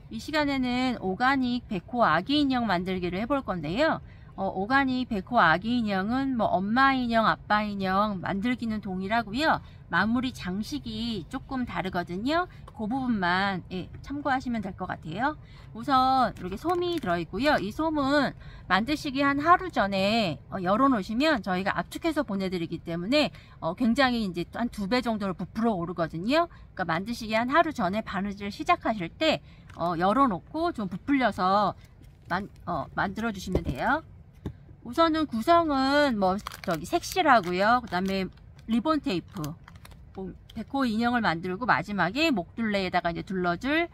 이 시간에는 오가닉 백호 아기 인형 만들기를 해볼 건데요. 오가닉 백호 아기 인형은 뭐 엄마 인형, 아빠 인형 만들기는 동일하고요. 마무리 장식이 조금 다르거든요. 그 부분만 참고하시면 될 것 같아요. 우선 이렇게 솜이 들어있고요. 이 솜은 만드시기 한 하루 전에 열어놓으시면 저희가 압축해서 보내드리기 때문에 굉장히 이제 한 2배 정도로 부풀어 오르거든요. 그러니까 만드시기 한 하루 전에 바느질 시작하실 때 열어놓고 좀 부풀려서 만들어 주시면 돼요. 우선은 구성은 뭐 색실하고요. 그 다음에 리본 테이프, 백호 인형을 만들고 마지막에 목둘레에다가 이제 둘러줄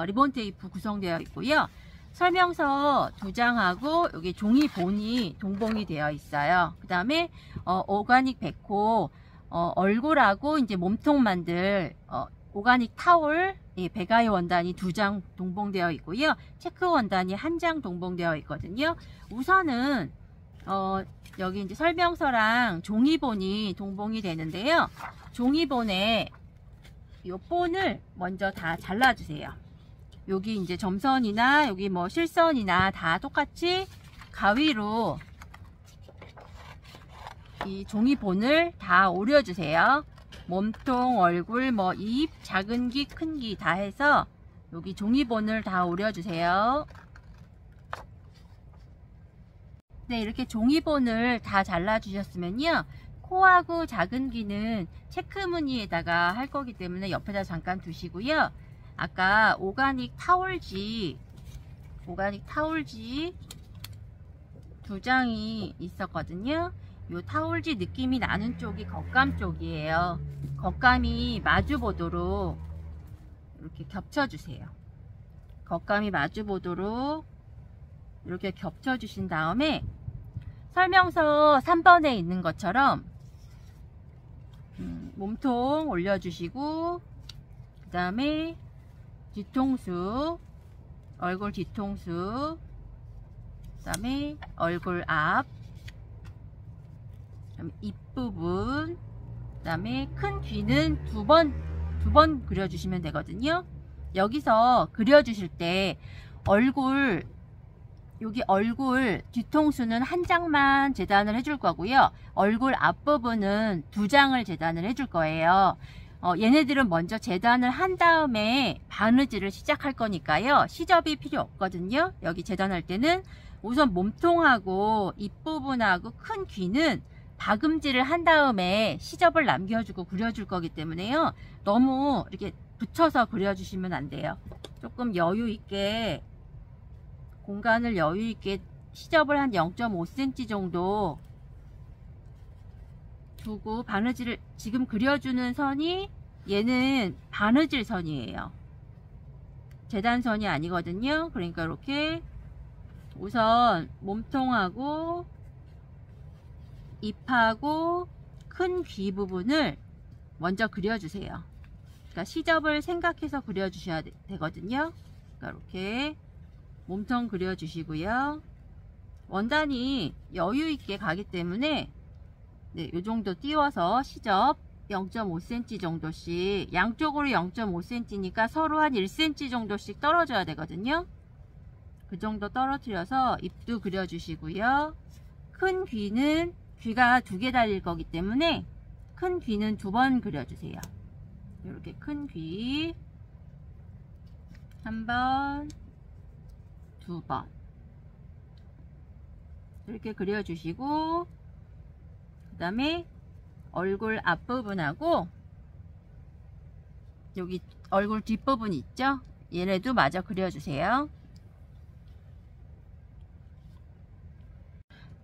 리본 테이프 구성되어 있고요. 설명서 2장하고 여기 종이본이 동봉이 되어 있어요. 그 다음에 오가닉 백호 얼굴하고 이제 몸통 만들 오가닉 타올 배가이 원단이 2장 동봉되어 있고요. 체크 원단이 1장 동봉되어 있거든요. 우선은 여기 이제 설명서랑 종이본이 동봉이 되는데요. 종이본에 이 본을 먼저 다 잘라주세요. 여기 이제 점선이나 여기 뭐 실선이나 다 똑같이 가위로 이 종이본을 다 오려주세요. 몸통, 얼굴, 뭐 입, 작은 귀, 큰 귀 다 해서 여기 종이본을 다 오려주세요. 네, 이렇게 종이본을 다 잘라주셨으면요. 코하고 작은 귀는 체크 무늬에다가 할 거기 때문에 옆에다 잠깐 두시고요. 아까 오가닉 타올지 2장이 있었거든요. 요 타올지 느낌이 나는 쪽이 겉감 쪽이에요. 겉감이 마주 보도록 이렇게 겹쳐 주세요. 겉감이 마주 보도록 이렇게 겹쳐 주신 다음에 설명서 3번에 있는 것처럼 몸통 올려주시고 그 다음에 뒤통수, 얼굴 뒤통수, 그 다음에 얼굴 앞, 입부분, 그 다음에 큰 귀는 두 번 그려주시면 되거든요. 여기서 그려주실 때 여기 얼굴 뒤통수는 1장만 재단을 해줄 거고요. 얼굴 앞부분은 2장을 재단을 해줄 거예요. 얘네들은 먼저 재단을 한 다음에 바느질을 시작할 거니까요. 시접이 필요 없거든요. 여기 재단할 때는 우선 몸통하고 입부분하고 큰 귀는 박음질을 한 다음에 시접을 남겨주고 그려줄 거기 때문에요. 너무 이렇게 붙여서 그려주시면 안 돼요. 조금 여유있게, 공간을 여유있게 시접을 한 0.5cm 정도 두고 바느질을, 지금 그려주는 선이 얘는 바느질 선이에요. 재단선이 아니거든요. 그러니까 이렇게 우선 몸통하고 입하고 큰 귀 부분을 먼저 그려주세요. 그러니까 시접을 생각해서 그려주셔야 되거든요. 그러니까 이렇게 몸통 그려주시고요. 원단이 여유있게 가기 때문에 네, 요 정도 띄워서 시접 0.5cm 정도씩, 양쪽으로 0.5cm니까 서로 한 1cm 정도씩 떨어져야 되거든요. 그 정도 떨어뜨려서 입도 그려주시고요. 큰 귀는 귀가 2개 달릴 거기 때문에 큰 귀는 2번 그려주세요. 이렇게 큰 귀 1번, 2번 이렇게 그려주시고, 그 다음에 얼굴 앞부분하고 여기 얼굴 뒷부분 있죠? 얘네도 마저 그려주세요.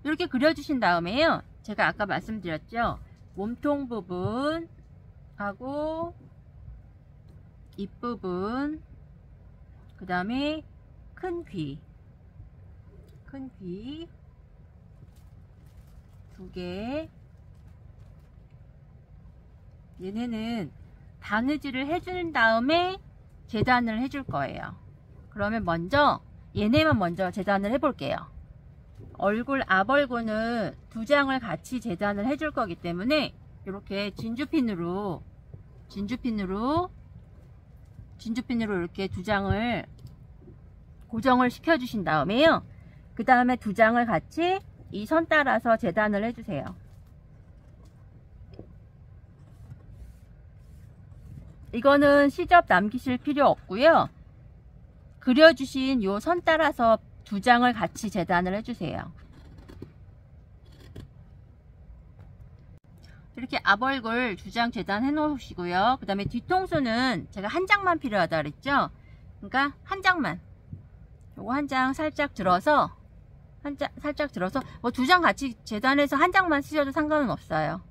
이렇게 그려주신 다음에요. 제가 아까 말씀드렸죠? 몸통 부분 하고 입부분, 그 다음에 큰 귀 2개, 얘네는 바느질을 해준 다음에 재단을 해줄 거예요. 그러면 먼저 얘네만 먼저 재단을 해 볼게요. 얼굴 앞얼굴은 2장을 같이 재단을 해줄 거기 때문에 이렇게 진주핀으로 이렇게 2장을 고정을 시켜 주신 다음에요. 그 다음에 두 장을 같이 이 선 따라서 재단을 해주세요. 이거는 시접 남기실 필요 없고요. 그려주신 요 선 따라서 두 장을 같이 재단을 해주세요. 이렇게 앞얼굴 두 장 재단해 놓으시고요. 그 다음에 뒤통수는 제가 한 장만 필요하다 그랬죠. 그러니까 한 장만, 요거 한 장 살짝 들어서 뭐 두 장 같이 재단해서 한 장만 쓰셔도 상관은 없어요.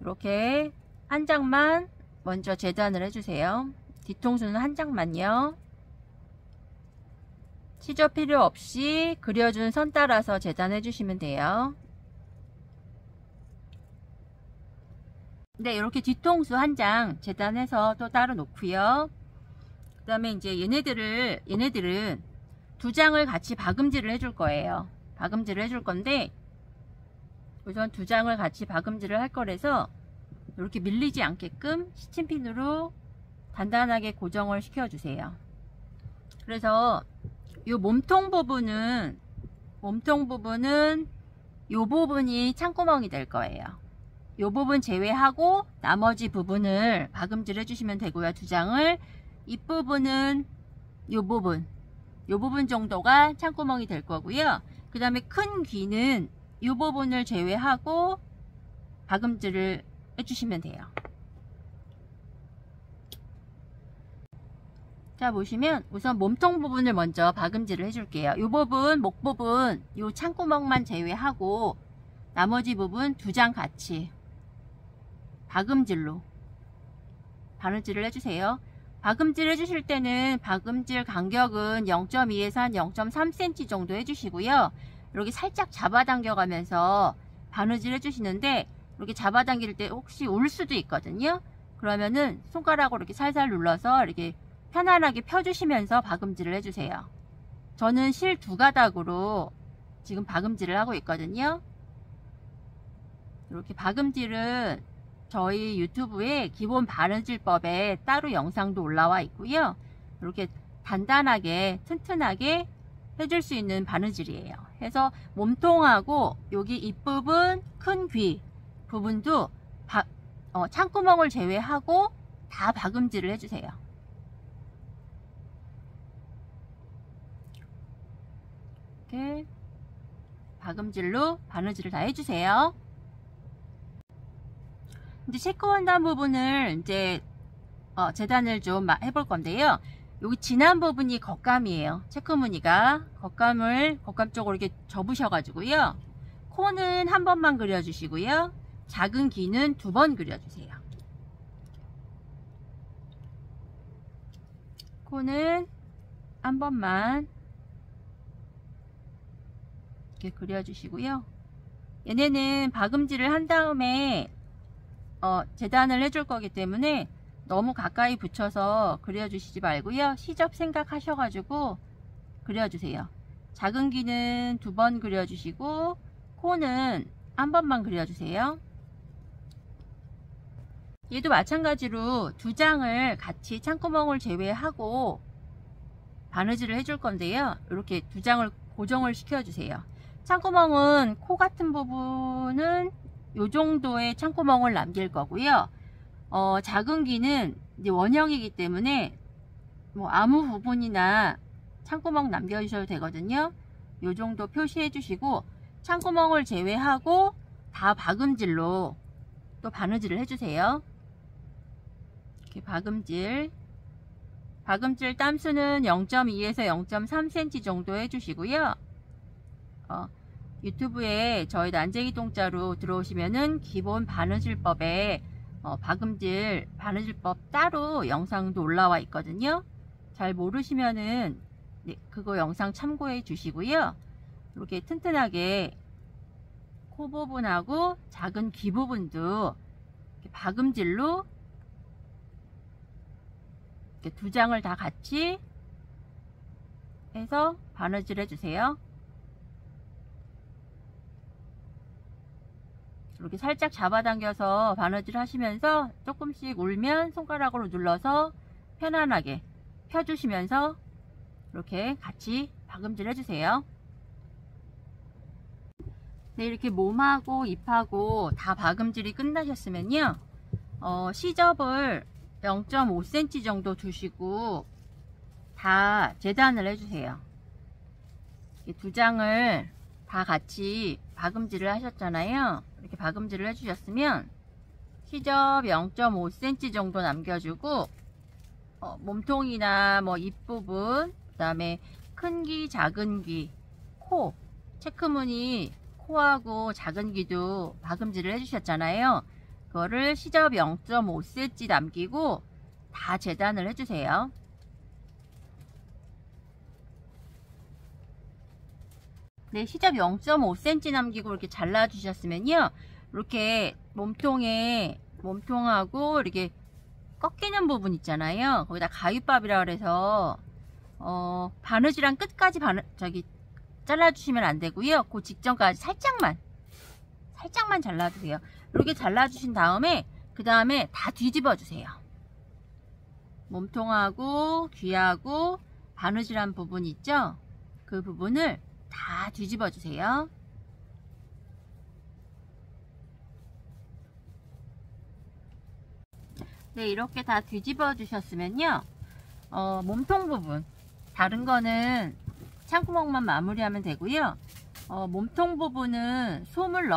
이렇게 한 장만 먼저 재단을 해주세요. 뒤통수는 한 장만요. 시접 필요 없이 그려준 선 따라서 재단해 주시면 돼요. 네, 이렇게 뒤통수 한 장 재단해서 또 따로 놓고요. 그 다음에 이제 얘네들은 두 장을 같이 박음질을 해줄 거예요. 박음질을 해줄 건데, 우선 두 장을 같이 박음질을 할 거라서 이렇게 밀리지 않게끔 시침핀으로 단단하게 고정을 시켜 주세요. 그래서 이 몸통 부분은 이 부분이 창구멍이 될 거예요. 이 부분 제외하고 나머지 부분을 박음질 해주시면 되고요. 두 장을. 입부분은 이 부분 정도가 창구멍이 될 거고요. 그 다음에 큰 귀는 이 부분을 제외하고 박음질을 해주시면 돼요. 자, 보시면 우선 몸통 부분을 먼저 박음질을 해줄게요. 이 부분, 목 부분, 이 창구멍만 제외하고 나머지 부분 두 장 같이 박음질로 바느질을 해주세요. 박음질 해주실 때는 박음질 간격은 0.2에서 한 0.3cm 정도 해주시고요. 이렇게 살짝 잡아당겨 가면서 바느질 해주시는데, 이렇게 잡아당길 때 혹시 울 수도 있거든요. 그러면은 손가락으로 이렇게 살살 눌러서 이렇게 편안하게 펴주시면서 박음질을 해주세요. 저는 실 두 가닥으로 지금 박음질을 하고 있거든요. 이렇게 박음질은 저희 유튜브에 기본 바느질법에 따로 영상도 올라와 있고요. 이렇게 단단하게 튼튼하게 해줄 수 있는 바느질이에요. 해서 몸통하고 여기 입부분, 큰 귀 부분도 창구멍을 제외하고 다 박음질을 해주세요. 이렇게 박음질로 바느질을 다 해주세요. 이제 체크 원단 부분을 이제 재단을 좀 해볼 건데요. 여기 진한 부분이 겉감이에요. 체크 무늬가 겉감 쪽으로 이렇게 접으셔가지고요. 코는 한 번만 그려주시고요. 작은 귀는 두 번 그려주세요. 코는 한 번만 이렇게 그려주시고요. 얘네는 박음질을 한 다음에 재단을 해줄 거기 때문에 너무 가까이 붙여서 그려주시지 말고요. 시접 생각하셔가지고 그려주세요. 작은 귀는 두 번 그려주시고 코는 한 번만 그려주세요. 얘도 마찬가지로 두 장을 같이 창구멍을 제외하고 바느질을 해줄 건데요. 이렇게 두 장을 고정을 시켜주세요. 창구멍은 코 같은 부분은 요 정도의 창구멍을 남길 거고요. 작은 귀는 이제 원형이기 때문에 뭐 아무 부분이나 창구멍 남겨주셔도 되거든요. 요 정도 표시해 주시고 창구멍을 제외하고 다 박음질로 또 바느질을 해주세요. 이렇게 박음질 땀수는 0.2에서 0.3cm 정도 해주시고요. 유튜브에 저희 난쟁이 동자로 들어오시면은 기본 바느질법에 바느질법 따로 영상도 올라와 있거든요. 잘 모르시면은 그거 영상 참고해 주시고요. 이렇게 튼튼하게 코 부분하고 작은 귀 부분도 이렇게 박음질로 이렇게 두 장을 다 같이 해서 바느질 해주세요. 이렇게 살짝 잡아당겨서 바느질 하시면서 조금씩 울면 손가락으로 눌러서 편안하게 펴주시면서 이렇게 같이 박음질 해주세요. 네, 이렇게 몸하고 잎하고 다 박음질이 끝나셨으면요, 시접을 0.5cm 정도 두시고 다 재단을 해주세요. 두 장을 다 같이 박음질을 하셨잖아요. 이렇게 박음질을 해주셨으면 시접 0.5cm 정도 남겨주고, 몸통이나 뭐 입부분, 그 다음에 큰 귀, 작은 귀, 코, 체크무늬 코하고 작은 귀도 박음질을 해주셨잖아요. 그거를 시접 0.5cm 남기고 다 재단을 해주세요. 네, 시접 0.5cm 남기고 이렇게 잘라주셨으면요, 이렇게 몸통하고 이렇게 꺾이는 부분 있잖아요. 거기다 가위밥이라 그래서 바느질한 끝까지 잘라주시면 안 되고요. 그 직전까지 살짝만 잘라주세요. 이렇게 잘라주신 다음에 그 다음에 다 뒤집어 주세요. 몸통하고 귀하고 바느질한 부분 있죠? 그 부분을 다 뒤집어 주세요. 네, 이렇게 다 뒤집어 주셨으면요, 몸통 부분, 다른 거는 창구멍만 마무리하면 되고요. 몸통 부분은 솜을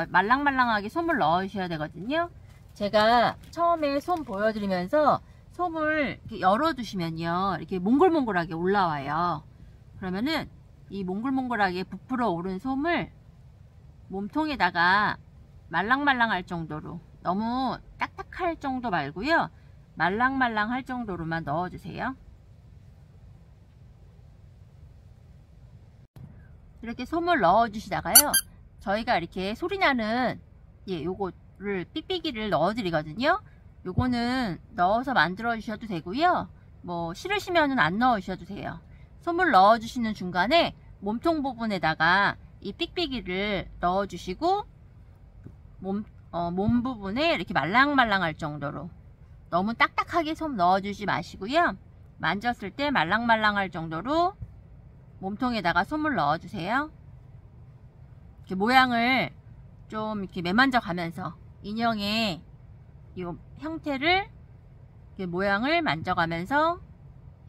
말랑말랑하게 솜을 넣으셔야 되거든요. 제가 처음에 솜 보여드리면서 솜을 이렇게 열어두시면요, 이렇게 몽글몽글하게 올라와요. 그러면은 이 몽글몽글하게 부풀어 오른 솜을 몸통에다가 말랑말랑할 정도로, 너무 딱딱할 정도 말고요, 말랑말랑할 정도로만 넣어주세요. 이렇게 솜을 넣어주시다가요, 저희가 이렇게 소리나는 요거를 삑삑이를 넣어드리거든요. 요거는 넣어서 만들어 주셔도 되고요, 뭐 싫으시면은 안 넣으셔도 돼요. 솜을 넣어주시는 중간에 몸통 부분에다가 이 삑삑이를 넣어주시고 몸 부분에 이렇게 말랑말랑할 정도로, 너무 딱딱하게 솜 넣어주지 마시고요, 만졌을 때 말랑말랑할 정도로 몸통에다가 솜을 넣어주세요. 이렇게 모양을 좀 이렇게 매만져 가면서 인형의 이 형태를, 이렇게 모양을 만져가면서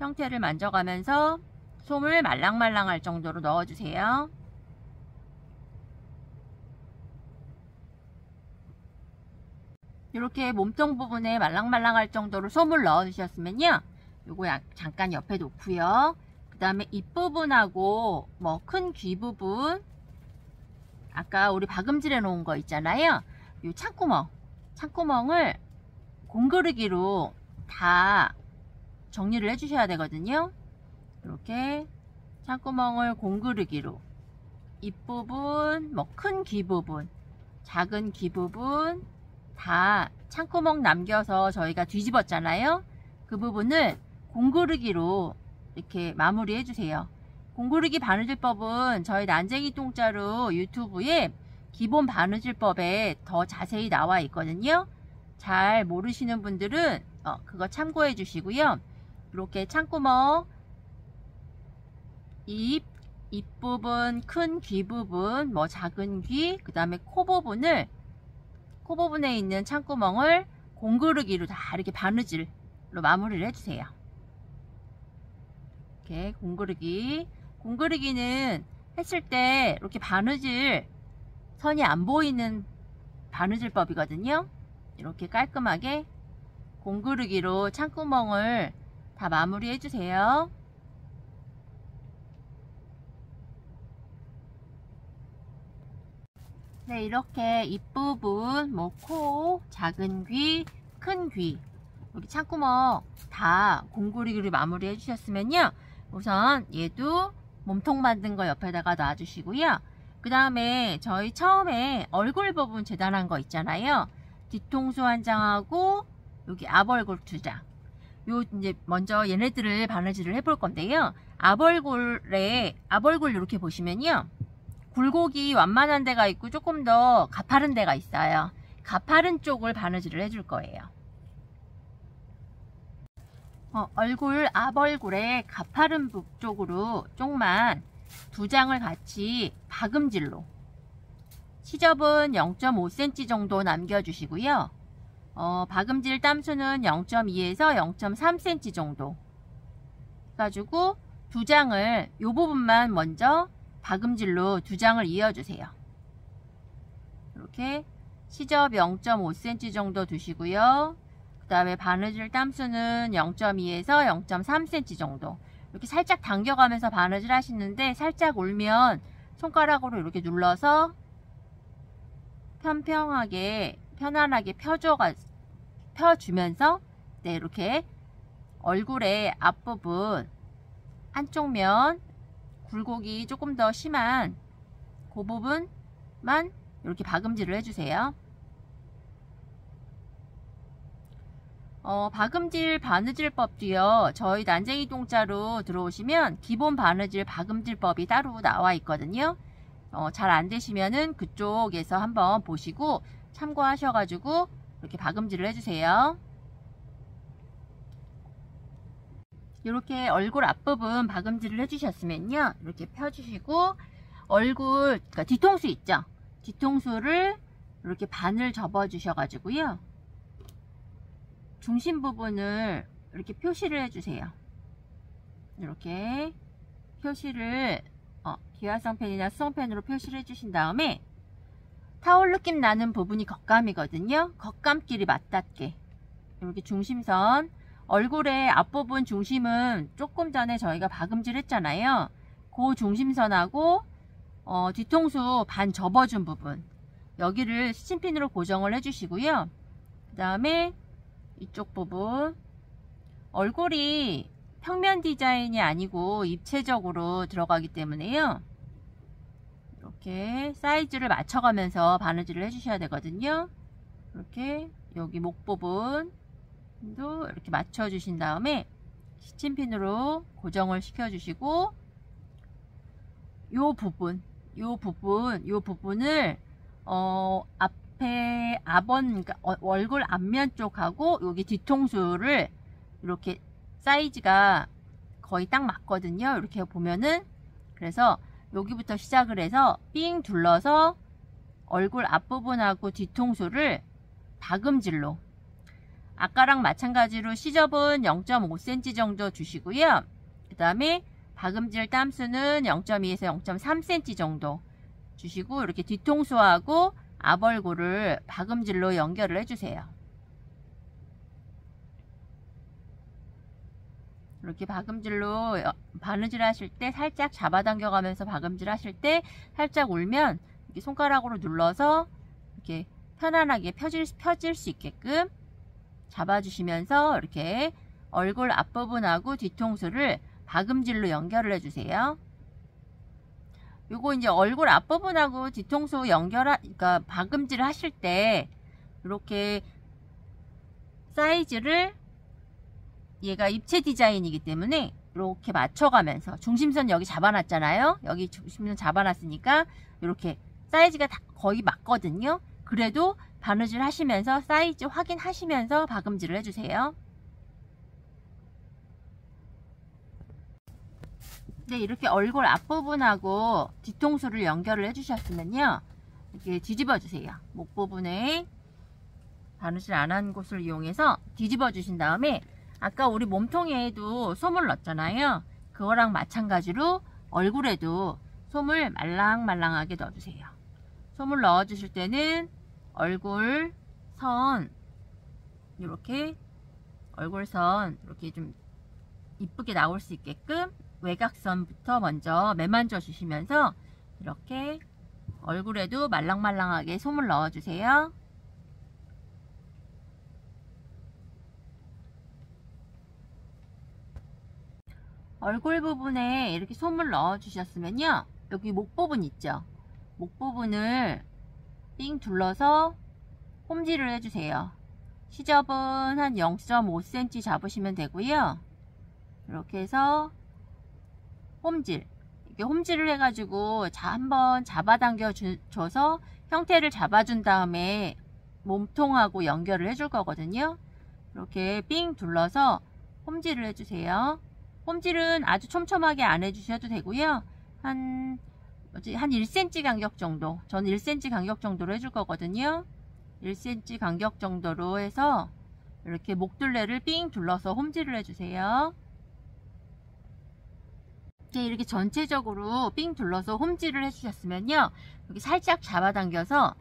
형태를 만져가면서 솜을 말랑말랑할 정도로 넣어주세요. 이렇게 몸통 부분에 말랑말랑할 정도로 솜을 넣어주셨으면요, 요거 잠깐 옆에 놓고요. 그 다음에 입부분하고 뭐 큰 귀 부분, 아까 우리 박음질 해 놓은 거 있잖아요. 요 창구멍을 공그르기로 다 정리를 해 주셔야 되거든요. 이렇게 창구멍을 공그르기로 입부분, 뭐 큰 귀 부분, 작은 귀 부분 다 창구멍 남겨서 저희가 뒤집었잖아요. 그 부분을 공그르기로 이렇게 마무리 해주세요. 공구르기 바느질법은 저희 난쟁이 똥자루 유튜브에 기본 바느질법에 더 자세히 나와 있거든요. 잘 모르시는 분들은 그거 참고해 주시고요. 이렇게 창구멍, 입부분, 큰 귀 부분, 뭐 작은 귀, 그 다음에 코 부분에 있는 창구멍을 공그르기로 다 이렇게 바느질로 마무리를 해주세요. 이렇게 공그르기는 했을 때 이렇게 바느질 선이 안 보이는 바느질법이거든요. 이렇게 깔끔하게 공그르기로 창구멍을 다 마무리 해주세요. 네, 이렇게 입부분, 뭐 코, 작은 귀, 큰 귀, 여기 창구멍 다 공구리기로 마무리 해주셨으면요, 우선 얘도 몸통 만든 거 옆에다가 놔주시고요. 그 다음에 저희 처음에 얼굴 부분 재단한 거 있잖아요. 뒤통수 한 장하고 여기 앞얼굴 2장. 이제 먼저 얘네들을 바느질을 해볼 건데요. 앞얼굴 이렇게 보시면요, 굴곡이 완만한 데가 있고 조금 더 가파른 데가 있어요. 가파른 쪽을 바느질을 해줄 거예요. 얼굴 앞얼굴의 가파른 부분 쪽으로 쪽만 두 장을 같이 박음질로 시접은 0.5cm 정도 남겨주시고요. 박음질 땀수는 0.2에서 0.3cm 정도 가지고 두 장을 이 부분만 먼저 박음질로 두 장을 이어주세요. 이렇게 시접 0.5cm 정도 두시고요. 그 다음에 바느질 땀수는 0.2에서 0.3cm 정도 이렇게 살짝 당겨가면서 바느질 하시는데 살짝 울면 손가락으로 이렇게 눌러서 편안하게 펴주면서 네, 이렇게 얼굴의 앞부분 한쪽 면 굴곡이 조금 더 심한 그 부분만 이렇게 박음질을 해주세요. 박음질 바느질법도요. 저희 난쟁이 동자로 들어오시면 기본 바느질 박음질법이 따로 나와 있거든요. 잘 안되시면은 그쪽에서 한번 보시고 참고하셔가지고 이렇게 박음질을 해주세요. 이렇게 얼굴 앞부분 박음질을 해주셨으면요. 이렇게 펴주시고 얼굴, 그러니까 뒤통수 있죠? 뒤통수를 이렇게 반을 접어 주셔가지고요. 중심 부분을 이렇게 표시를 해주세요. 이렇게 표시를 기화성 펜이나 수성펜으로 표시를 해주신 다음에 타올 느낌 나는 부분이 겉감이거든요. 겉감끼리 맞닿게 이렇게 중심선 얼굴의 앞부분 중심은 조금 전에 저희가 박음질 했잖아요. 그 중심선하고 뒤통수 반 접어준 부분 여기를 스친핀으로 고정을 해주시고요. 그 다음에 이쪽 부분 얼굴이 평면 디자인이 아니고 입체적으로 들어가기 때문에요. 이렇게 사이즈를 맞춰가면서 바느질을 해주셔야 되거든요. 이렇게 여기 목 부분도 이렇게 맞춰주신 다음에 스친핀으로 고정을 시켜주시고 요 부분을 앞에 그러니까 얼굴 앞면 쪽하고 여기 뒤통수를 이렇게 사이즈가 거의 딱 맞거든요. 이렇게 보면은 그래서 여기부터 시작을 해서 삥 둘러서 얼굴 앞부분하고 뒤통수를 박음질로 아까랑 마찬가지로 시접은 0.5cm 정도 주시고요. 그 다음에 박음질 땀수는 0.2에서 0.3cm 정도 주시고 이렇게 뒤통수하고 앞얼굴을 박음질로 연결을 해주세요. 이렇게 박음질로 바느질 하실 때 살짝 잡아당겨 가면서 박음질 하실 때 살짝 울면 이렇게 손가락으로 눌러서 이렇게 편안하게 펴질 수 있게끔 잡아주시면서 이렇게 얼굴 앞부분하고 뒤통수를 박음질로 연결을 해주세요. 요거 이제 얼굴 앞부분하고 뒤통수 그러니까 박음질 하실 때 이렇게 사이즈를 얘가 입체 디자인이기 때문에 이렇게 맞춰가면서 중심선 여기 잡아놨잖아요. 여기 중심선 잡아놨으니까 이렇게 사이즈가 다 거의 맞거든요. 그래도 바느질 하시면서 사이즈 확인하시면서 박음질을 해주세요. 네, 이렇게 얼굴 앞부분하고 뒤통수를 연결을 해주셨으면요. 이렇게 뒤집어 주세요. 목 부분에 바느질 안 한 곳을 이용해서 뒤집어 주신 다음에 아까 우리 몸통에도 솜을 넣었잖아요. 그거랑 마찬가지로 얼굴에도 솜을 말랑말랑하게 넣어주세요. 솜을 넣어주실 때는 얼굴 선 이렇게 얼굴선 이렇게 좀 이쁘게 나올 수 있게끔 외곽선부터 먼저 매만져 주시면서 이렇게 얼굴에도 말랑말랑하게 솜을 넣어주세요. 얼굴 부분에 이렇게 솜을 넣어 주셨으면요. 여기 목 부분 있죠. 목 부분을 삥 둘러서 홈질을 해주세요. 시접은 한 0.5cm 잡으시면 되고요. 이렇게 해서 홈질, 이렇게 홈질을 해가지고 한번 잡아당겨 줘서 형태를 잡아준 다음에 몸통하고 연결을 해줄 거거든요. 이렇게 삥 둘러서 홈질을 해주세요. 홈질은 아주 촘촘하게 안 해주셔도 되고요. 한 1cm 간격 정도, 저는 1cm 간격 정도로 해줄 거거든요. 1cm 간격 정도로 해서 이렇게 목둘레를 삥 둘러서 홈질을 해주세요. 이렇게 전체적으로 삥 둘러서 홈질을 해주셨으면요, 여기 살짝 잡아당겨서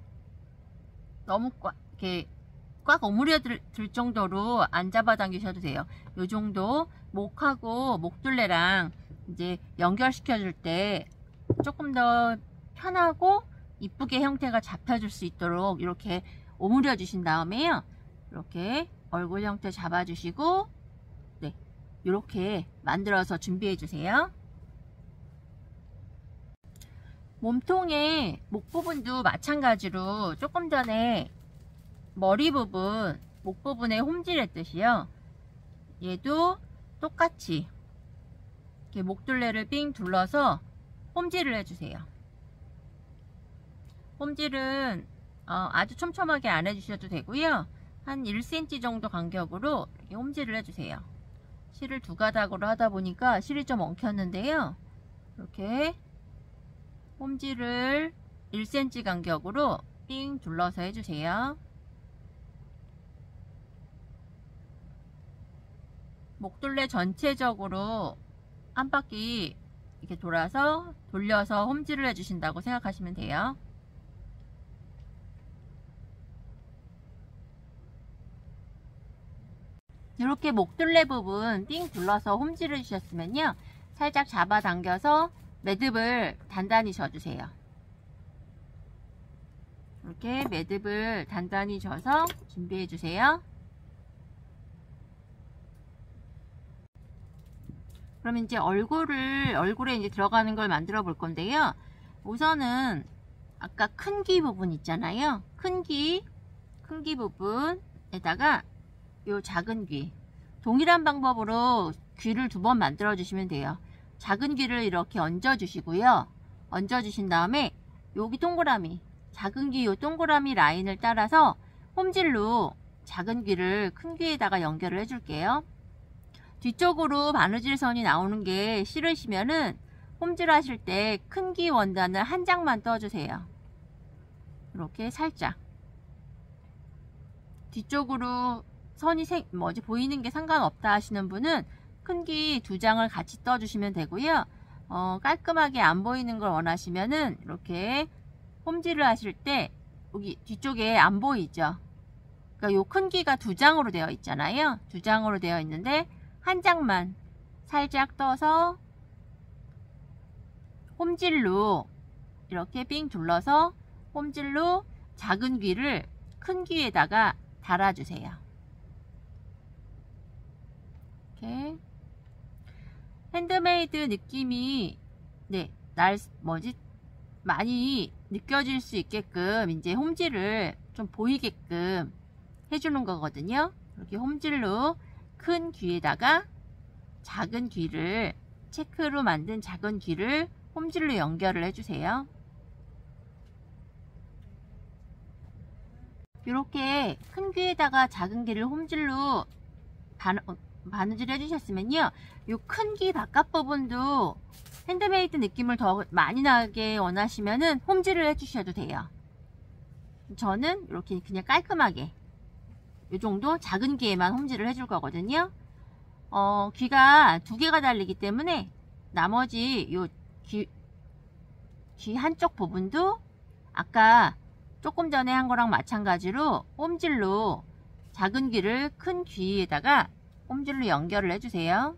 너무 이렇게 꽉 오므려 들 정도로 안 잡아당기셔도 돼요. 요 정도 목하고 목둘레랑 이제 연결시켜 줄 때 조금 더 편하고 이쁘게 형태가 잡혀줄 수 있도록 이렇게 오므려 주신 다음에요, 이렇게 얼굴 형태 잡아주시고, 네, 이렇게 만들어서 준비해 주세요. 몸통의 목 부분도 마찬가지로 조금 전에 머리 부분, 목 부분에 홈질했듯이요, 얘도 똑같이 이렇게 목둘레를 삥 둘러서 홈질을 해주세요. 홈질은 아주 촘촘하게 안 해주셔도 되고요, 한 1cm 정도 간격으로 이렇게 홈질을 해주세요. 실을 두 가닥으로 하다 보니까 실이 좀 엉켰는데요, 이렇게 홈질을 1cm 간격으로 삥 둘러서 해주세요. 목둘레 전체적으로 한 바퀴 이렇게 돌려서 홈질을 해주신다고 생각하시면 돼요. 이렇게 목둘레 부분 삥 둘러서 홈질을 해주셨으면요, 살짝 잡아당겨서 매듭을 단단히 져주세요. 이렇게 매듭을 단단히 져서 준비해 주세요. 그러면 이제 얼굴에 이제 들어가는 걸 만들어 볼 건데요, 우선은 아까 큰 귀 부분 있잖아요. 큰 귀 부분에다가 요 작은 귀, 동일한 방법으로 귀를 2번 만들어 주시면 돼요. 작은 귀를 이렇게 얹어 주시고요, 얹어 주신 다음에 여기 동그라미, 작은 귀 요 동그라미 라인을 따라서 홈질로 작은 귀를 큰 귀에다가 연결을 해 줄게요. 뒤쪽으로 바느질 선이 나오는 게 싫으시면은 홈질 하실 때 큰 귀 원단을 한 장만 떠주세요. 이렇게 살짝 뒤쪽으로 선이 보이는 게 상관없다 하시는 분은 큰 귀 2장을 같이 떠주시면 되고요. 깔끔하게 안 보이는 걸 원하시면은 이렇게 홈질을 하실 때 여기 뒤쪽에 안 보이죠? 그러니까 요 큰 귀가 2장으로 되어 있잖아요. 2장으로 되어 있는데 한 장만 살짝 떠서 홈질로 이렇게 삥 둘러서 홈질로 작은 귀를 큰 귀에다가 달아주세요. 이렇게 핸드메이드 느낌이 많이 느껴질 수 있게끔 이제 홈질을 좀 보이게끔 해주는 거거든요. 이렇게 홈질로 큰 귀에다가 작은 귀를, 체크로 만든 작은 귀를 홈질로 연결을 해주세요. 이렇게 큰 귀에다가 작은 귀를 홈질로 바느질 해주셨으면요, 이 큰 귀 바깥 부분도 핸드메이드 느낌을 더 많이 나게 원하시면은 홈질을 해주셔도 돼요. 저는 이렇게 그냥 깔끔하게 이 정도 작은 귀에만 홈질을 해줄 거거든요. 귀가 2개가 달리기 때문에 나머지 요 귀 한쪽 부분도 아까 조금 전에 한 거랑 마찬가지로 홈질로 작은 귀를 큰 귀에다가 홈질로 연결을 해주세요.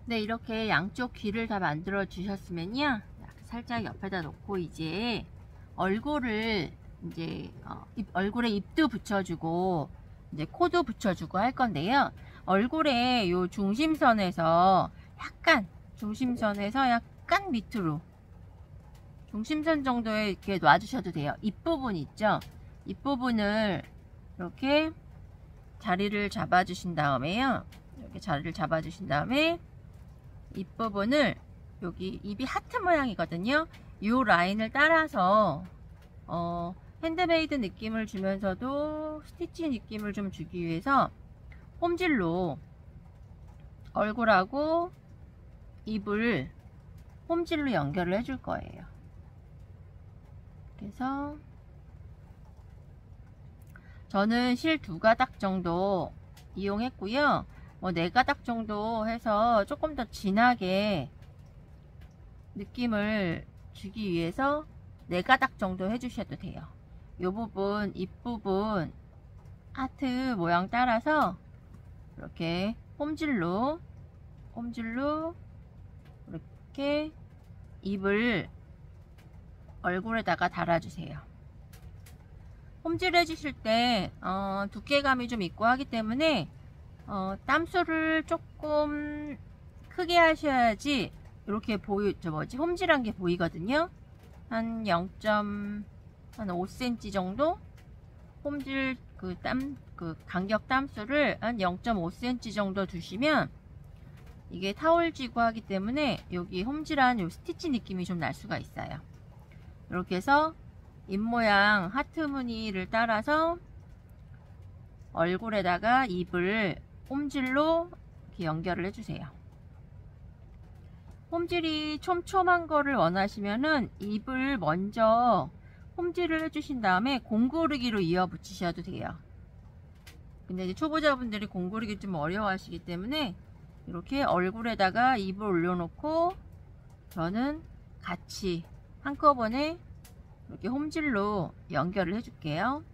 네, 이렇게 양쪽 귀를 다 만들어 주셨으면요, 살짝 옆에다 놓고 이제 얼굴에 입도 붙여주고 이제 코도 붙여주고 할 건데요, 얼굴에 요 중심선에서 약간 밑으로 중심선 정도에 이렇게 놔주셔도 돼요. 입부분 있죠? 입부분을 이렇게 자리를 잡아주신 다음에요, 이렇게 자리를 잡아주신 다음에 입부분을, 여기 입이 하트 모양이거든요. 이 라인을 따라서 핸드메이드 느낌을 주면서도 스티치 느낌을 좀 주기 위해서 홈질로 얼굴하고 입을 홈질로 연결을 해줄 거예요. 그래서 저는 실 2가닥 정도 이용했고요. 뭐 4가닥 정도 해서 조금 더 진하게 느낌을 주기 위해서 4가닥 정도 해주셔도 돼요. 이 부분, 입부분 하트 모양 따라서 이렇게 홈질로 이렇게 입을 얼굴에다가 달아주세요. 홈질 해주실 때 두께감이 좀 있고 하기 때문에 땀수를 조금 크게 하셔야지 이렇게 홈질한 게 보이거든요. 한 0.5cm 정도 홈질 간격 땀수를 한 0.5cm 정도 두시면 이게 타올지고 하기 때문에 여기 홈질한 요 스티치 느낌이 좀 날 수가 있어요. 이렇게 해서 입모양 하트 무늬를 따라서 얼굴에다가 입을 홈질로 이렇게 연결을 해주세요. 홈질이 촘촘한 거를 원하시면은 입을 먼저 홈질을 해주신 다음에 공구르기로 이어 붙이셔도 돼요. 근데 이제 초보자분들이 공구르기 좀 어려워하시기 때문에 이렇게 얼굴에다가 입을 올려놓고 저는 같이 한꺼번에 이렇게 홈질로 연결을 해줄게요.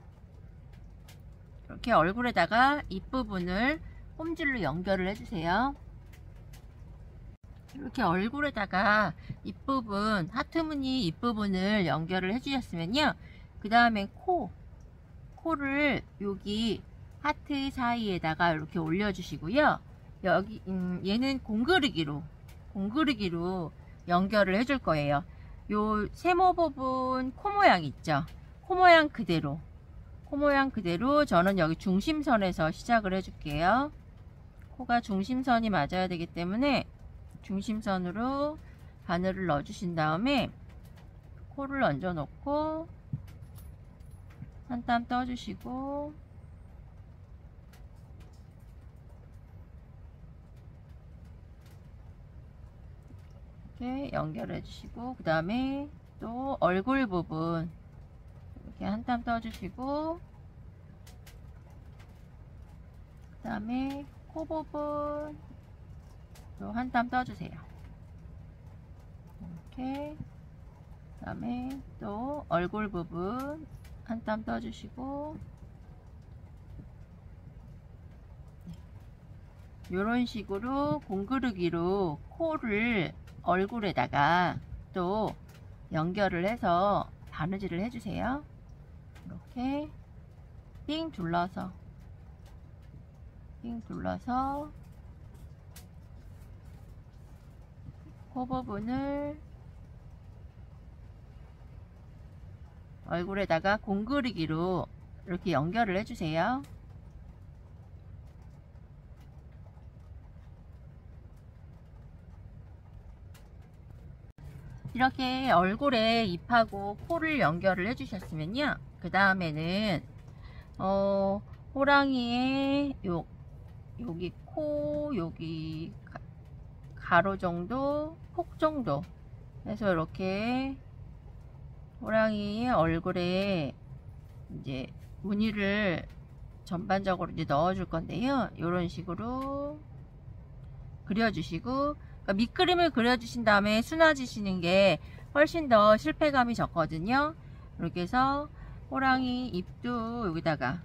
이렇게 얼굴에다가 입부분을 홈질로 연결을 해주세요. 이렇게 얼굴에다가 입부분, 하트 무늬 입부분을 연결을 해주셨으면요. 그 다음에 코를 여기 하트 사이에다가 이렇게 올려주시고요. 여기 얘는 공그르기로 연결을 해줄 거예요. 요 세모 부분 코 모양 있죠? 코 모양 그대로 저는 여기 중심선에서 시작을 해줄게요. 코가 중심선이 맞아야 되기 때문에 중심선으로 바늘을 넣어주신 다음에 코를 얹어 놓고 한 땀 떠주시고 이렇게 연결해 주시고 그 다음에 또 얼굴 부분 이렇게 한 땀 떠주시고 그 다음에 코 부분 또 한 땀 떠주세요. 이렇게 그 다음에 또 얼굴 부분 한 땀 떠주시고 이런 식으로 공그르기로 코를 얼굴에다가 또 연결을 해서 바느질을 해주세요. 이렇게 삥 둘러서 코 부분을 얼굴에다가 공그르기로 이렇게 연결을 해주세요. 이렇게 얼굴에 입하고 코를 연결을 해주셨으면요. 그 다음에는 호랑이의 여기 코 여기 가로 정도 폭 정도 해서 이렇게 호랑이의 얼굴에 이제 무늬를 전반적으로 이제 넣어줄 건데요. 이런 식으로 그려주시고 그러니까 밑그림을 그려주신 다음에 수나지시는 게 훨씬 더 실패감이 적거든요. 이렇게 해서 호랑이 입도 여기다가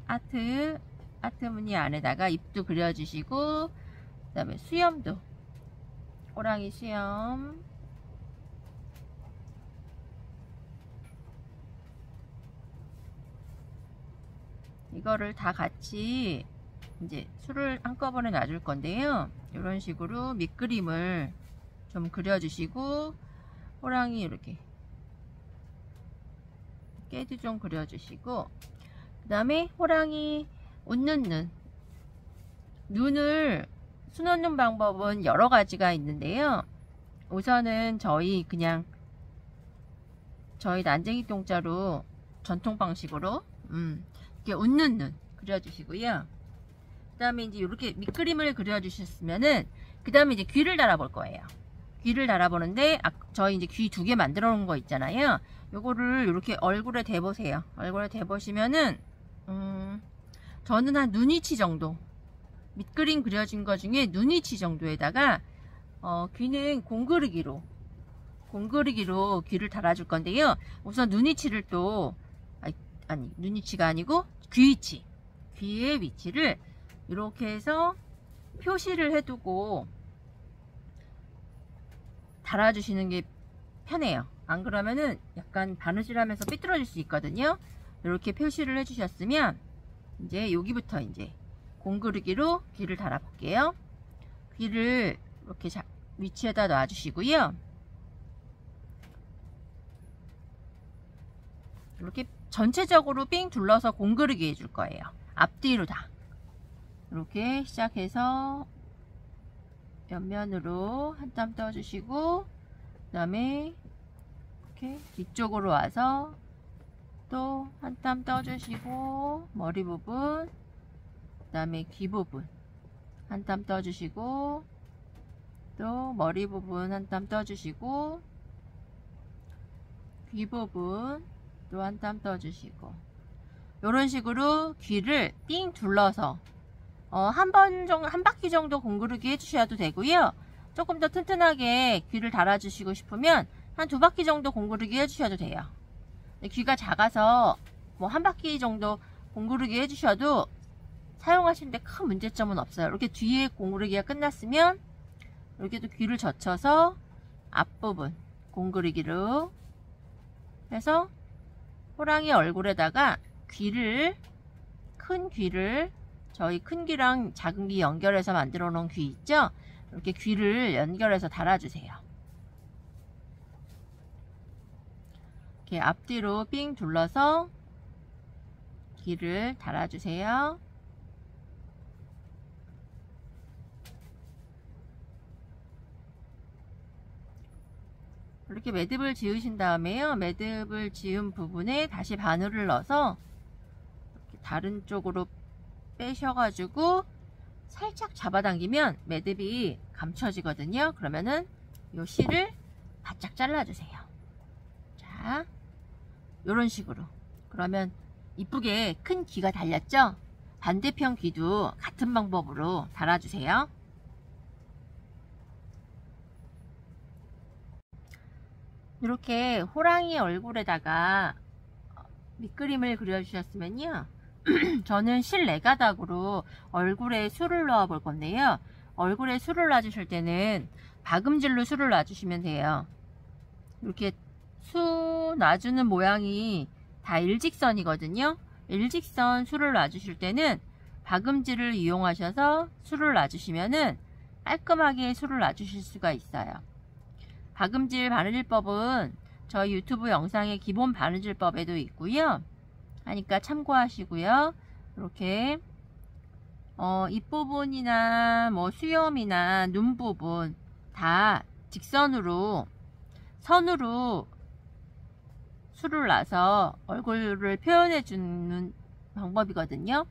하트 무늬 안에다가 입도 그려주시고 그 다음에 수염도 호랑이 수염 이거를 다 같이 이제 술을 한꺼번에 놔줄 건데요. 이런 식으로 밑그림을 좀 그려주시고 호랑이 이렇게 깨도 좀 그려주시고 그 다음에 호랑이 웃는 눈을 수놓는 방법은 여러 가지가 있는데요. 우선은 저희 난쟁이 동자로 전통 방식으로 이렇게 웃는 눈 그려주시고요. 그 다음에 이제 이렇게 밑그림을 그려주셨으면은 그 다음에 이제 귀를 달아볼 거예요. 귀를 달아보는데 저희 이제 귀 2개 만들어 놓은 거 있잖아요. 요거를 이렇게 얼굴에 대보세요. 얼굴에 대보시면은 저는 한 눈위치 정도, 밑그림 그려진 거 중에 눈위치 정도에다가 귀는 공그르기로 귀를 달아줄 건데요. 우선 눈위치를 또 아니 눈위치가 아니고 귀위치, 귀의 위치를 이렇게 해서 표시를 해두고 달아주시는 게 편해요. 안 그러면은 약간 바느질하면서 삐뚤어질 수 있거든요. 이렇게 표시를 해주셨으면 이제 여기부터 이제 공그르기로 귀를 달아 볼게요. 귀를 이렇게 위치에다 놔주시고요. 이렇게 전체적으로 삥 둘러서 공그르기 해줄 거예요. 앞뒤로 다. 이렇게 시작해서 옆면으로 한 땀 떠주시고, 그 다음에 이렇게 뒤쪽으로 와서 또 한 땀 떠주시고, 머리 부분, 그 다음에 귀 부분 한 땀 떠주시고, 또 머리 부분 한 땀 떠주시고, 귀 부분 또 한 땀 떠주시고, 이런 식으로 귀를 삥 둘러서 한 바퀴 정도 공그르기 해주셔도 되고요. 조금 더 튼튼하게 귀를 달아주시고 싶으면 한 2바퀴 정도 공그르기 해주셔도 돼요. 귀가 작아서 뭐 한 바퀴 정도 공그르기 해주셔도 사용하시는데 큰 문제점은 없어요. 이렇게 뒤에 공그르기가 끝났으면 이렇게 또 귀를 젖혀서 앞부분 공그르기로 해서 호랑이 얼굴에다가 큰 귀를 저희 큰 귀랑 작은 귀 연결해서 만들어 놓은 귀 있죠? 이렇게 귀를 연결해서 달아주세요. 이렇게 앞뒤로 삥 둘러서 귀를 달아주세요. 이렇게 매듭을 지으신 다음에요. 매듭을 지은 부분에 다시 바늘을 넣어서 이렇게 다른 쪽으로 빼셔가지고 살짝 잡아당기면 매듭이 감춰지거든요. 그러면은 요 실을 바짝 잘라주세요. 자, 요런 식으로. 그러면 이쁘게 큰 귀가 달렸죠? 반대편 귀도 같은 방법으로 달아주세요. 이렇게 호랑이 얼굴에다가 밑그림을 그려주셨으면요. 저는 실 4가닥으로 얼굴에 수를 넣어 볼 건데요. 얼굴에 수를 놔주실 때는 박음질로 수를 놔주시면 돼요. 이렇게 수 놔주는 모양이 다 일직선이거든요. 일직선 수를 놔주실 때는 박음질을 이용하셔서 수를 놔주시면은 깔끔하게 수를 놔주실 수가 있어요. 박음질 바느질법은 저희 유튜브 영상의 기본 바느질법에도 있고요. 하니까 참고하시고요. 이렇게 입부분이나 뭐 수염이나 눈 부분 다 직선으로 선으로 수를 놔서 얼굴을 표현해 주는 방법이거든요.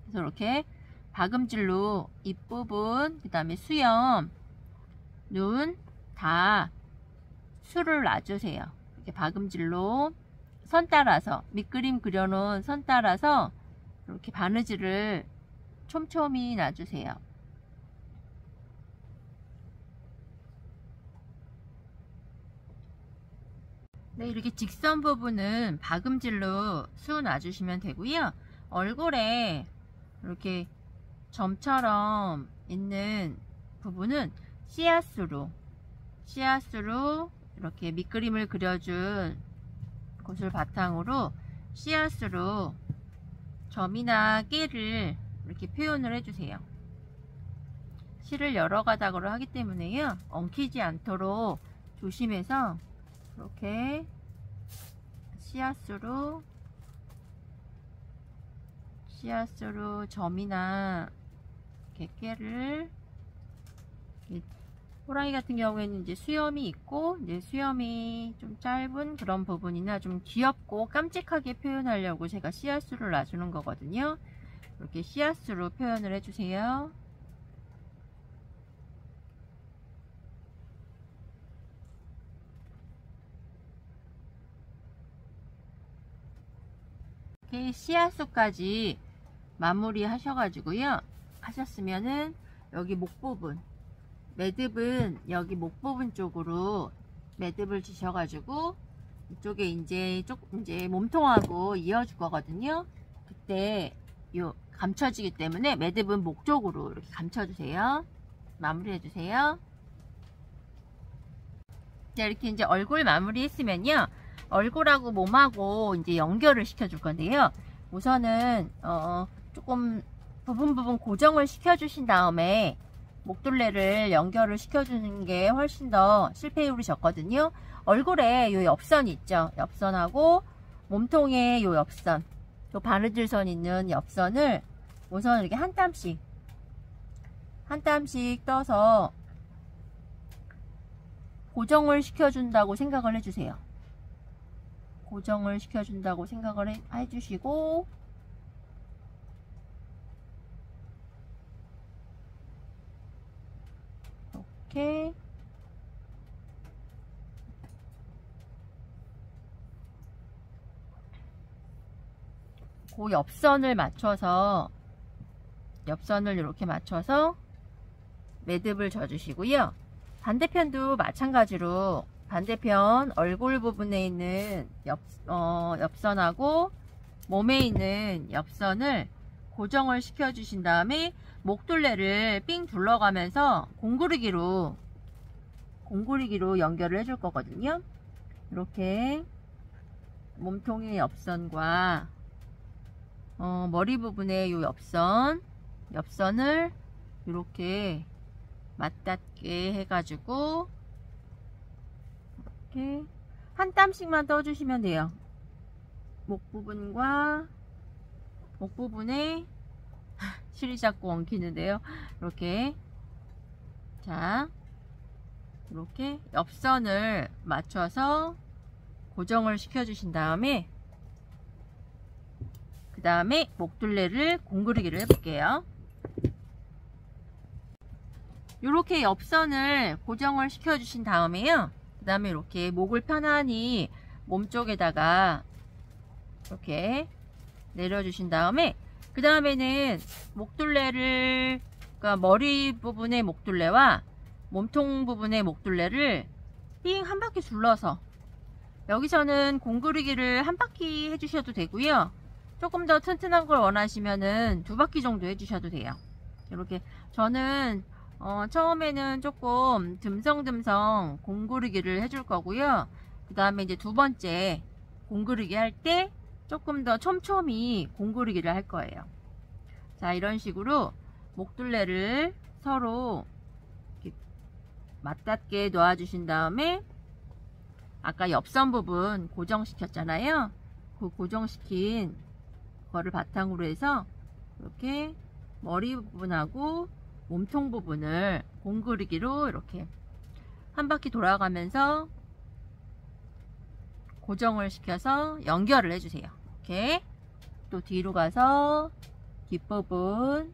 그래서 이렇게 박음질로 입부분, 그 다음에 수염, 눈 다 수를 놔주세요. 이렇게 박음질로 선 따라서 밑그림 그려놓은 선 따라서 이렇게 바느질을 촘촘히 놔주세요. 네, 이렇게 직선 부분은 박음질로 수 놔주시면 되고요. 얼굴에 이렇게 점처럼 있는 부분은 씨앗수로 이렇게 밑그림을 그려준 곳을 바탕으로 씨앗으로 점이나 깨를 이렇게 표현을 해주세요. 실을 여러 가닥으로 하기 때문에요. 엉키지 않도록 조심해서 이렇게 씨앗으로 점이나 이렇게 깨를 호랑이 같은 경우에는 이제 수염이 있고, 이제 수염이 좀 짧은 그런 부분이나 좀 귀엽고 깜찍하게 표현하려고 제가 씨앗수를 놔주는 거거든요. 이렇게 씨앗수로 표현을 해주세요. 이렇게 씨앗수까지 마무리 하셔가지고요. 하셨으면은 여기 목 부분, 매듭은 여기 목 부분 쪽으로 매듭을 지셔가지고 이쪽에 이제 몸통하고 이어줄 거거든요. 그때 요 감춰지기 때문에 매듭은 목 쪽으로 이렇게 감춰주세요. 마무리 해주세요. 자, 이렇게 이제 얼굴 마무리 했으면요. 얼굴하고 몸하고 이제 연결을 시켜줄 건데요. 우선은 조금 부분 고정을 시켜주신 다음에 목둘레를 연결을 시켜주는 게 훨씬 더 실패율이 적거든요. 얼굴에 요 옆선 있죠. 옆선하고 몸통에 요 옆선, 요 바느질선 있는 옆선을 우선 이렇게 한 땀씩 떠서 고정을 시켜준다고 생각을 해주세요. 고정을 시켜준다고 생각을 해주시고, 이렇게 그 옆선을 이렇게 맞춰서 매듭을 져주시고요. 반대편도 마찬가지로 반대편 얼굴 부분에 있는 옆선하고 몸에 있는 옆선을 고정을 시켜 주신 다음에 목둘레를 삥 둘러가면서 공구르기로 연결을 해줄 거거든요. 이렇게 몸통의 옆선과 머리 부분의 이 옆선을 이렇게 맞닿게 해가지고 이렇게 한 땀씩만 떠주시면 돼요. 목 부분에 실이 자꾸 엉키는데요. 이렇게, 자, 이렇게 옆선을 맞춰서 고정을 시켜 주신 다음에 그 다음에 목둘레를 공구르기를 해볼게요. 이렇게 옆선을 고정을 시켜 주신 다음에요. 그 다음에 이렇게 목을 편안히 몸쪽에다가 이렇게 내려주신 다음에 그 다음에는 목둘레를, 그러니까 머리 부분의 목둘레와 몸통 부분의 목둘레를 삥 한 바퀴 둘러서, 여기서는 공구르기를 한 바퀴 해주셔도 되고요. 조금 더 튼튼한 걸 원하시면은 두 바퀴 정도 해주셔도 돼요. 이렇게 저는 처음에는 조금 듬성듬성 공구르기를 해줄 거고요. 그 다음에 이제 두 번째 공구르기 할 때 조금 더 촘촘히 공구르기를 할 거예요. 자, 이런 식으로 목둘레를 서로 이렇게 맞닿게 놓아주신 다음에 아까 옆선 부분 고정시켰잖아요. 그 고정시킨 거를 바탕으로 해서 이렇게 머리 부분하고 몸통 부분을 공구르기로 이렇게 한 바퀴 돌아가면서 고정을 시켜서 연결을 해주세요. 이렇게 또 뒤로 가서 뒷부분에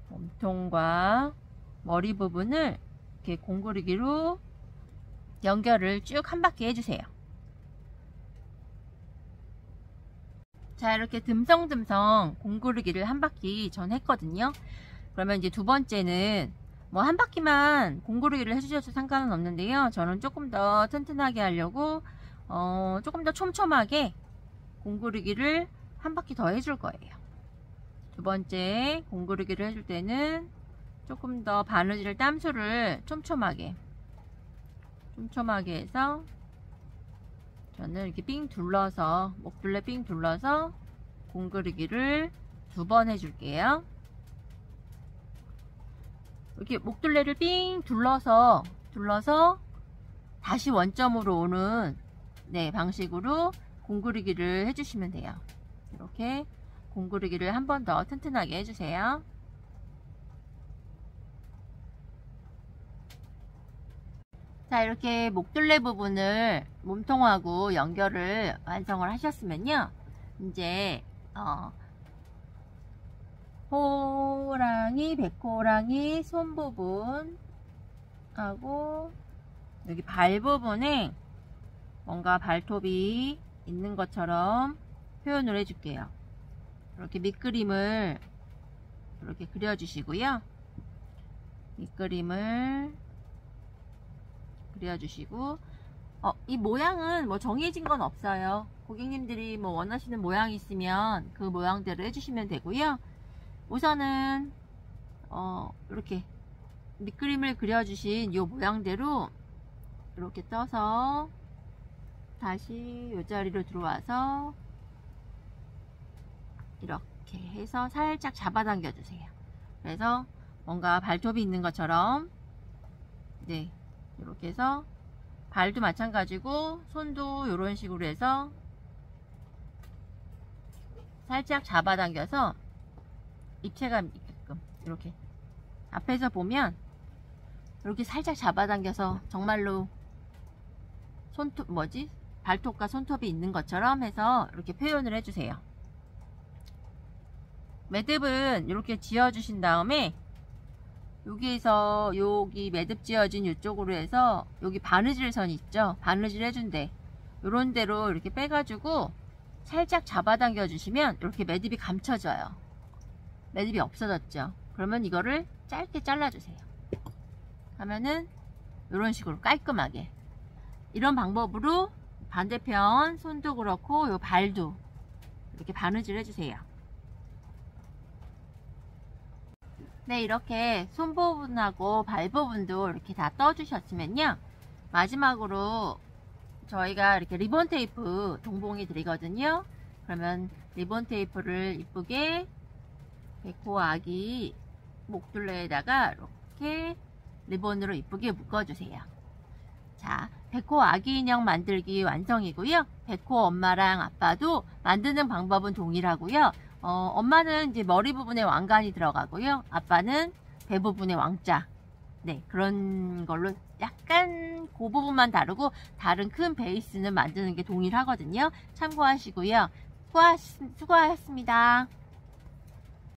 몸통과 머리 부분을 이렇게 공구르기로 연결을 쭉 한 바퀴 해주세요. 자, 이렇게 듬성듬성 공구르기를 한 바퀴 전 했거든요. 그러면 이제 두 번째는 뭐 한 바퀴만 공구르기를 해주셔도 상관은 없는데요. 저는 조금 더 튼튼하게 하려고 조금 더 촘촘하게 공구르기를 한 바퀴 더 해줄 거예요. 두 번째 공구르기를 해줄 때는 조금 더 바느질 땀수를 촘촘하게 해서 저는 이렇게 삥 둘러서, 목둘레 삥 둘러서 공구르기를 두 번 해줄게요. 이렇게 목둘레를 삥 둘러서 다시 원점으로 오는 방식으로 공구르기를 해주시면 돼요. 이렇게 공구르기를 한 번 더 튼튼하게 해주세요. 자, 이렇게 목둘레 부분을 몸통하고 연결을 완성을 하셨으면요. 이제 호랑이, 백호랑이 손 부분하고 여기 발 부분에 뭔가 발톱이 있는 것처럼 표현을 해줄게요. 이렇게 밑그림을 이렇게 그려주시고요. 밑그림을 그려주시고, 이 모양은 뭐 정해진 건 없어요. 고객님들이 뭐 원하시는 모양이 있으면 그 모양대로 해주시면 되고요. 우선은 이렇게 밑그림을 그려주신 이 모양대로 이렇게 떠서 다시 이 자리로 들어와서 이렇게 해서 살짝 잡아당겨 주세요. 그래서 뭔가 발톱이 있는 것처럼, 네, 이렇게 해서 발도 마찬가지고 손도 이런 식으로 해서 살짝 잡아당겨서 입체감 있게끔 이렇게 앞에서 보면 이렇게 살짝 잡아당겨서 정말로 손톱 발톱과 손톱이 있는 것처럼 해서 이렇게 표현을 해주세요. 매듭은 이렇게 지어주신 다음에 여기에서 여기 매듭 지어진 이쪽으로 해서 여기 바느질 선 있죠? 바느질 해준대. 요런 데로 이렇게 빼가지고 살짝 잡아당겨 주시면 이렇게 매듭이 감춰져요. 매듭이 없어졌죠? 그러면 이거를 짧게 잘라주세요. 하면은 이런 식으로 깔끔하게, 이런 방법으로 반대편 손도 그렇고 요 발도 이렇게 바느질 해주세요. 네, 이렇게 손 부분하고 발 부분도 이렇게 다 떠주셨으면요, 마지막으로 저희가 이렇게 리본 테이프 동봉이 드리거든요. 그러면 리본 테이프를 이쁘게 백호 아기 목둘레에다가 이렇게 리본으로 이쁘게 묶어주세요. 자, 백호 아기 인형 만들기 완성이고요. 백호 엄마랑 아빠도 만드는 방법은 동일하고요. 엄마는 이제 머리 부분에 왕관이 들어가고요. 아빠는 배 부분에 왕자. 네, 그런 걸로 약간 그 부분만 다르고 다른 큰 베이스는 만드는 게 동일하거든요. 참고하시고요. 수고하셨습니다.